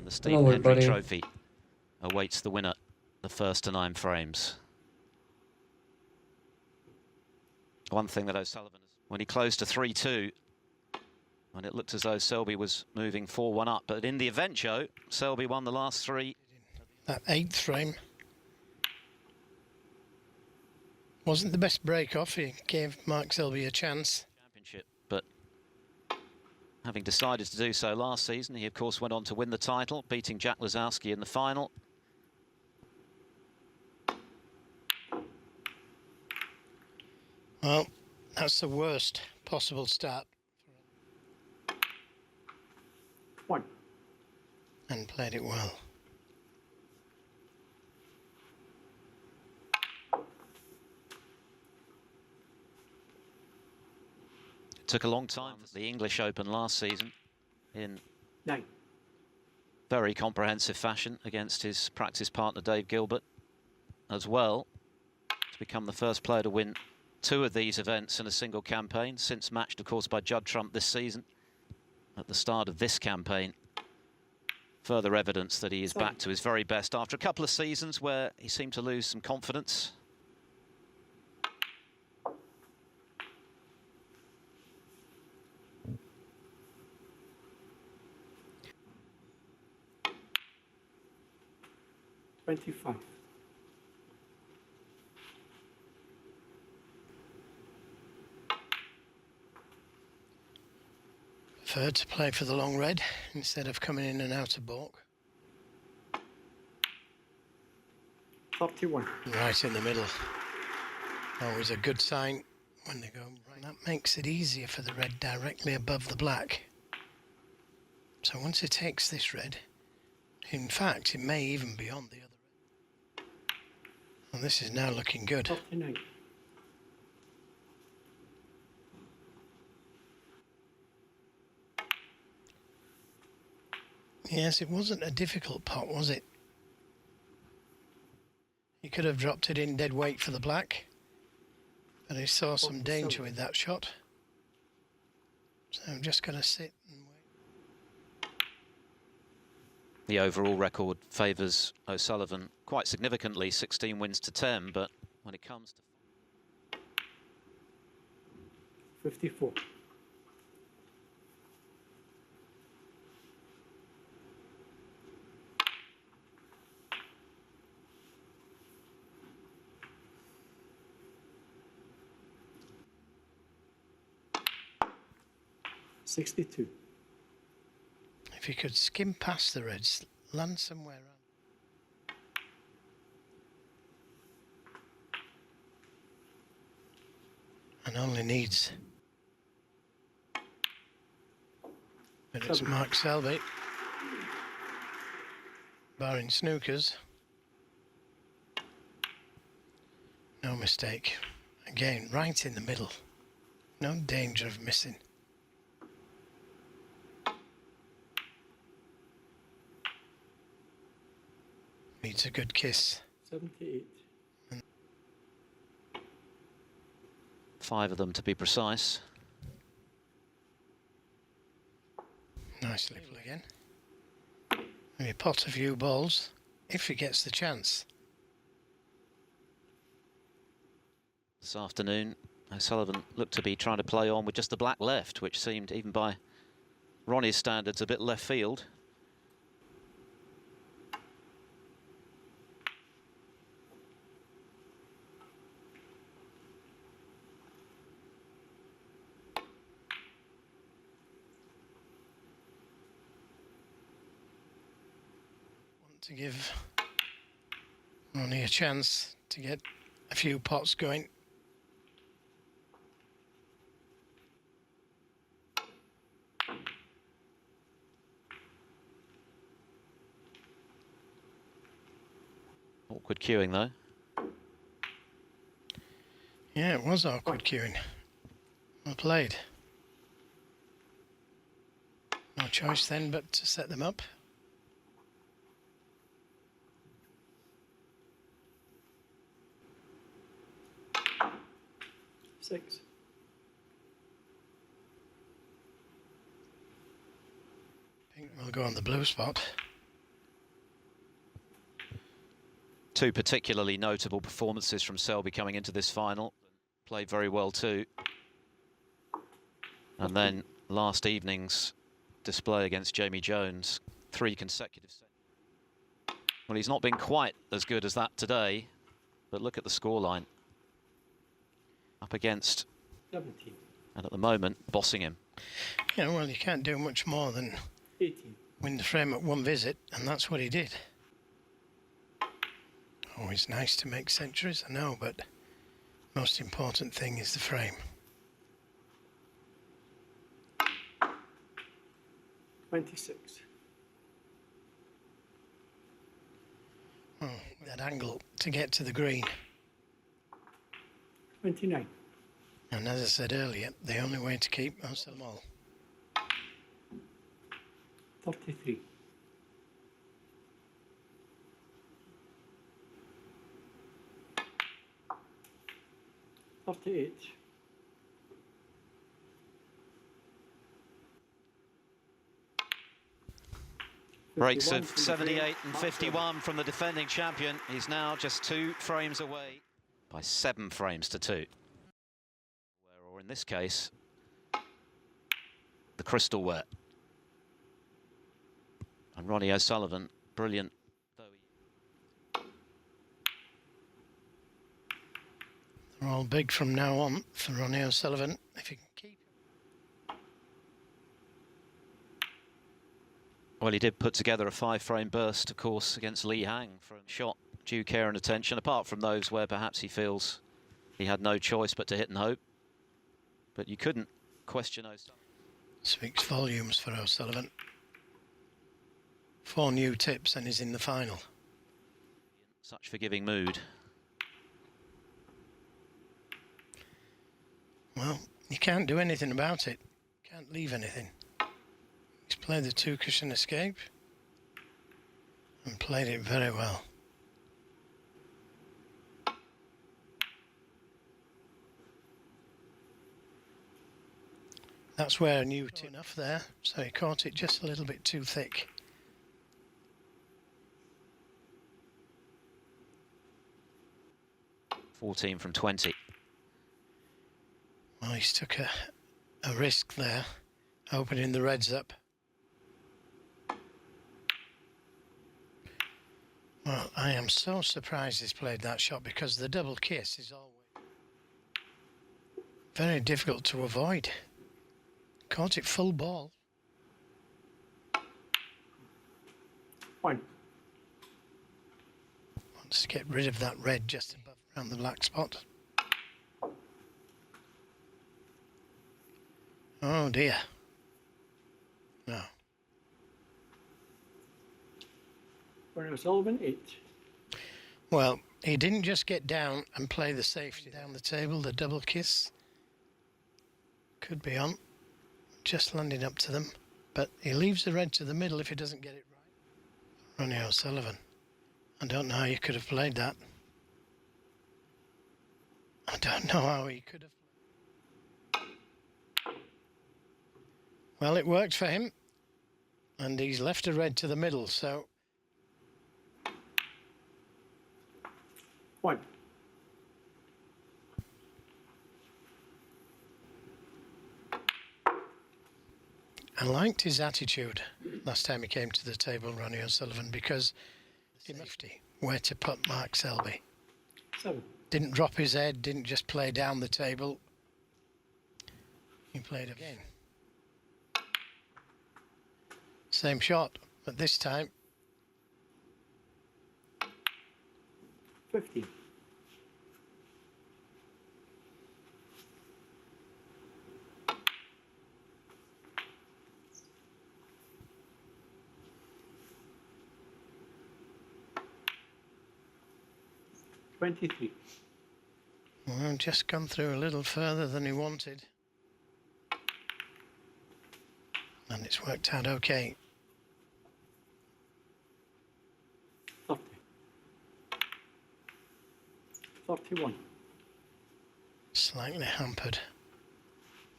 the Stephen Hendry Trophy awaits the winner, the first to 9 frames. One thing that O'Sullivan, when he closed to 3-2, and it looked as though Selby was moving 4-1 up, but in the event, Joe, Selby won the last 3. That 8th frame wasn't the best break off. He gave Mark Selby a chance. Championship, but having decided to do so last season, he of course went on to win the title, beating Jack Lazowski in the final. Well, that's the worst possible start. 1. And played it well. It took a long time for the English Open last season in 9. very comprehensive fashion against his practice partner Dave Gilbert as well, to become the first player to win 2 of these events in a single campaign, since matched of course by Judd Trump this season at the start of this campaign. Further evidence that he is back to his very best after a couple of seasons where he seemed to lose some confidence. $25. Preferred to play for the long red instead of coming in and out of balk. 31. Right in the middle. Always a good sign when they go right. That makes it easier for the red directly above the black. So once it takes this red, in fact, it may even be on the other red. And this is now looking good. 49. Yes, it wasn't a difficult pot, was it? He could have dropped it in dead weight for the black, but he saw some danger with that shot. So I'm just going to sit and wait. The overall record favours O'Sullivan quite significantly, 16 wins to 10, but when it comes to 54. $62. If you could skim past the reds, land somewhere around. And only needs. But it's Mark Selby. Barring snookers. No mistake. Again, right in the middle. No danger of missing. Needs a good kiss. 78. 5 of them to be precise. Nice little again. Maybe pot a few balls if he gets the chance. This afternoon, O'Sullivan looked to be trying to play on with just the black left, which seemed, even by Ronnie's standards, a bit left field. To give Ronnie a chance to get a few pots going. Awkward queuing though. Yeah, it was awkward queuing. Well played. No choice then but to set them up. 6. Pink will go on the blue spot. Two particularly notable performances from Selby coming into this final. Played very well too. And then last evening's display against Jamie Jones, 3 consecutive sets. Well, he's not been quite as good as that today, but look at the scoreline. Up against, 17. and at the moment, bossing him. Yeah, well, you can't do much more than 18. win the frame at one visit, and that's what he did. Always nice to make centuries, I know, but most important thing is the frame. 26. Oh, that angle to get to the green. 29. And as I said earlier, the only way to keep most of them all. 33. 38. Breaks of 78 and 51 from the defending champion. He's now just 2 frames away by 7 frames to 2. Or in this case, the crystal ware. And Ronnie O'Sullivan, brilliant. They're all big from now on for Ronnie O'Sullivan, if he can keep it. Well, he did put together a 5-frame burst, of course, against Lee Hang from shot due care and attention, apart from those where perhaps he feels he had no choice but to hit and hope. But you couldn't question O'Sullivan. Speaks volumes for O'Sullivan. 4 new tips and he's in the final. Such forgiving mood. Well, you can't do anything about it. Can't leave anything. He's played the 2-cushion escape and played it very well. That's where I knew it enough there, so he caught it just a little bit too thick. $14 from 20. Well, he's took a risk there, opening the reds up. Well, I am so surprised he's played that shot because the double kiss is always very difficult to avoid. Caught it full ball. 1. Wants to get rid of that red just above around the black spot. Oh dear. No. Ronnie O'Sullivan, 8. Well, he didn't just get down and play the safety down the table, the double kiss. Could be on. Just landing up to them. But he leaves the red to the middle if he doesn't get it right. Ronnie O'Sullivan. I don't know how you could have played that. I don't know how he could have. Well, it worked for him. And he's left a red to the middle, so... 1. I liked his attitude last time he came to the table, Ronnie O'Sullivan, because he knew where to put Mark Selby. 7. Didn't drop his head, didn't just play down the table. He played again. Same shot, but this time 15. 23. well, just gone through a little further than he wanted. And it's worked out okay. 30. 31. Slightly hampered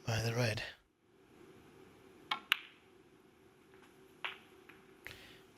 by the red.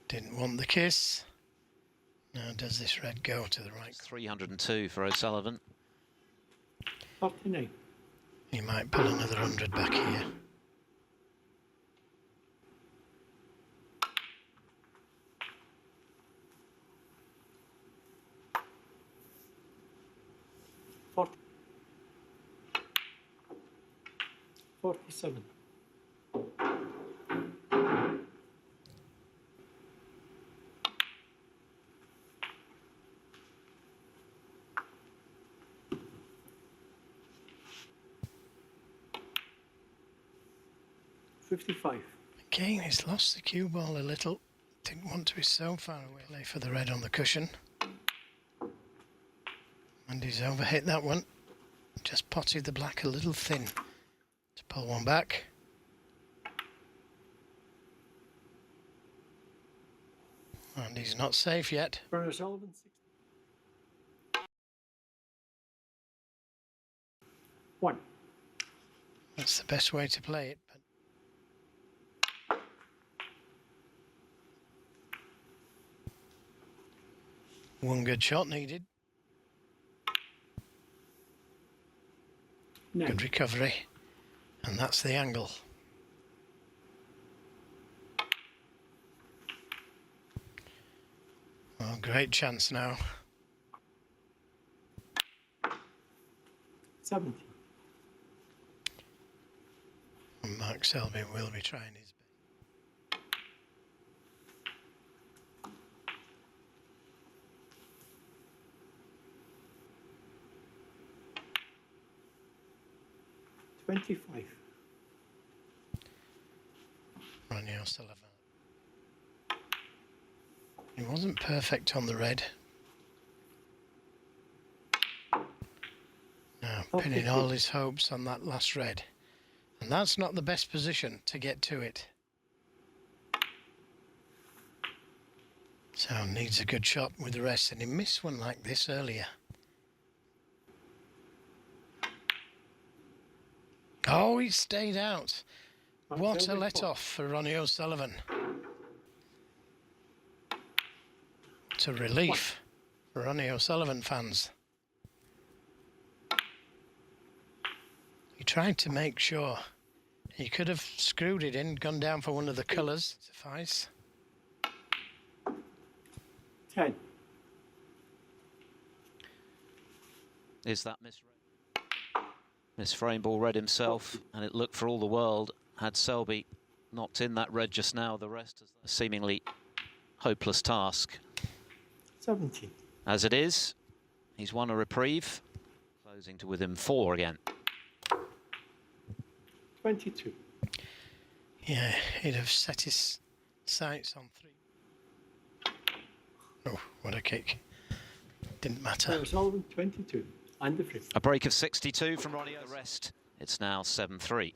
Didn't want the kiss. Now, does this red go to the right? 302 for O'Sullivan. 39. He might pull another 100 back here. Forty. 47. 55. Again, he's lost the cue ball a little. Didn't want to be so far away. Play for the red on the cushion. And he's overhit that one. Just potted the black a little thin. To pull one back. And he's not safe yet. Ronnie O'Sullivan, 60. 1. That's the best way to play it. But one good shot needed. 9. Good recovery. And that's the angle. Well, great chance now. 70. And Mark Selby will be trying his best. $25. Ronnie O'Sullivan. He wasn't perfect on the red. Now pinning all his hopes on that last red. And that's not the best position to get to it. So needs a good shot with the rest, and he missed one like this earlier. Oh, he stayed out. What a let-off for Ronnie O'Sullivan. It's a relief for Ronnie O'Sullivan fans. He tried to make sure. He could have screwed it in, gone down for one of the colours. Suffice. 10. Is that misread? Miss Frameball read himself, and it looked for all the world. Had Selby knocked in that red just now, the rest is a seemingly hopeless task. 70. As it is, he's won a reprieve, closing to within 4 again. 22. Yeah, he'd have set his sights on 3. Oh, what a kick. Didn't matter. Ronnie O'Sullivan, 22. And the free. A break of 62 from Ronnie. The rest, it's now 7-3.